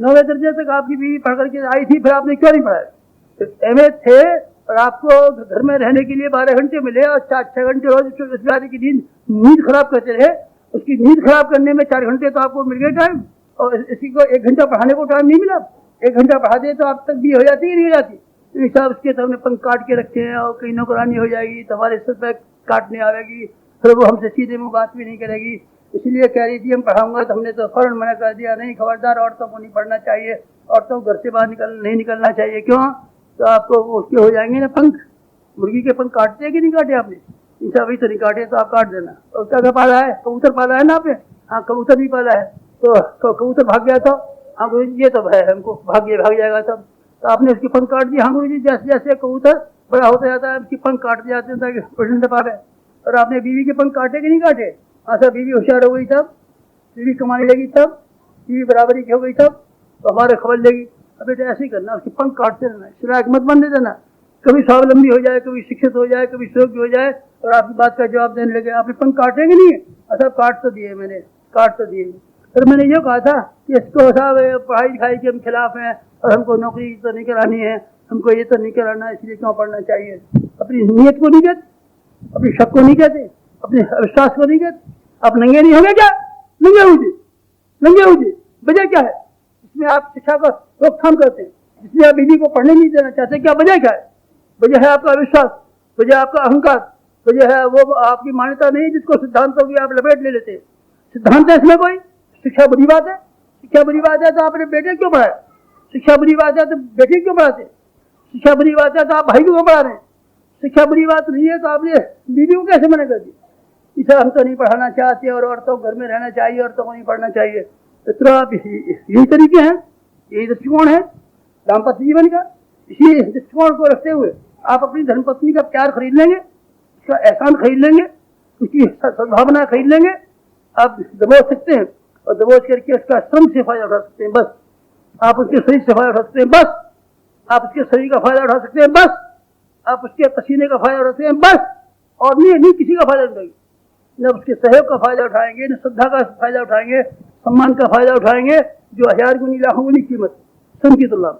9वें दर्जे तक आपकी बीवी पढ़ करके आई थी, फिर आपने क्यों नहीं पढ़ाया? एमए थे और आपको घर में रहने के लिए 12 घंटे मिले और 6 घंटे रोज बेचारे की नींद खराब करते रहे। उसकी नींद खराब करने में 4 घंटे तो आपको मिल गए टाइम, और इसी को 1 घंटा पढ़ाने को टाइम नहीं मिला। 1 घंटा पढ़ा दे तो आप तक भी हो जाती है नहीं हो जाती? साहब उसके तो हमने पंख काट के रखे हैं और कहीं नौकरानी हो जाएगी तो हमारे सर पे काटने आवेगी, फिर वो हमसे सीधे मुँह बात भी नहीं करेगी। इसलिए कह रही थी हम पढ़ाऊंगा, तो हमने तो फौरन मना कर दिया, नहीं खबरदार, औरतों को नहीं पढ़ना चाहिए, औरतों को घर से बाहर नहीं निकलना चाहिए। क्यों? तो आपको उसके हो जाएंगे ना पंख। मुर्गी के पंख काटते हैं कि नहीं काटे आपने? इंसा वही तो नहीं काटे तो आप काट देना। और क्या पाला है? कबूतर पाला है ना आपने? हाँ, कबूतर भी पाला है। तो कबूतर भाग गया था, हाँ गुरु जी ये तो है, हमको भाग जाएगा तब, तो आपने उसकी पंख काट दिया। हाँ गुरु जी, जैसे जैसे कबूतर बड़ा होता जाता है उसकी पंख काटते जाते हैं ताकि उड़ने पा रहे। और आपने बीवी के पंख काटे कि नहीं काटे? हाँ सर, बीवी होशियार हो गई तब, बीवी कमाने लगी तब, बीवी बराबरी की हो गई तब, तो हमारे खबर लेगी। अब बेटा ऐसे ही करना, उसकी पंख काटते रहना, सिराक मत बनने देना। कभी स्वावलंबी हो जाए, कभी शिक्षित हो जाए, कभी योग्य हो जाए और आपकी बात का जवाब देने लगे। आपने पंख काटेंगे नहीं? अच्छा, काट तो दिए मैंने, काट तो दिए। फिर मैंने ये कहा था कि इसको साहब पढ़ाई लिखाई के हम खिलाफ हैं और हमको नौकरी तो नहीं करानी है, हमको ये तो नहीं कराना, इसलिए क्यों पढ़ना चाहिए? अपनी नीयत को नहीं कहते, अपनी शक को नहीं कहते, अपने अविश्वास को नहीं कहते। आप नंगे नहीं होंगे क्या? नंगे हो जी, वजह क्या है? इसमें आप शिक्षा को रोकथाम करते हैं, इसलिए आप बीवी को पढ़ने नहीं देना चाहते। क्या वजह क्या है? वजह है आपका अविश्वास, वजह आपका अहंकार, वजह है वो आपकी मान्यता नहीं जिसको सिद्धांतों की आप लपेट ले लेते हैं। सिद्धांत है इसमें कोई? शिक्षा बुरी बात है? शिक्षा बुरी बात है तो आपने बेटे क्यों पढ़ाए? शिक्षा बुरी बात है तो बेटे क्यों पढ़ाते? शिक्षा बुरी बात है तो आप भाई को क्यों पढ़ा रहे हैं? शिक्षा बुरी बात नहीं है तो आपने बीवी को कैसे मना कर दी? इसे हम तो नहीं पढ़ाना चाहते और औरतों घर में रहना चाहिए, औरतों को नहीं पढ़ना चाहिए। तो आप यही तरीके हैं, यही दृष्टिकोण है दाम्पत्य जीवन का। इसी दृष्टिकोण को रखते हुए आप अपनी धर्मपत्नी का प्यार खरीद लेंगे, उसका एहसान खरीद लेंगे, उसकी सद्भावना खरीद लेंगे। आप दबोच सकते हैं और दबोच करके उसका श्रम से फायदा उठा सकते हैं, बस। आप उसके शरीर से फायदा उठा सकते हैं, बस। आप उसके शरीर का फायदा उठा सकते हैं, बस। आप उसके पसीने का फायदा उठा सकते हैं, बस। और नहीं किसी का फायदा उठाएंगे। न उसके सहयोग का फायदा उठाएंगे, न श्रद्धा का फायदा उठाएंगे, सम्मान का फायदा उठाएंगे, जो 1000 गुनी लाखों गुनी कीमत श्रम की तुलना में।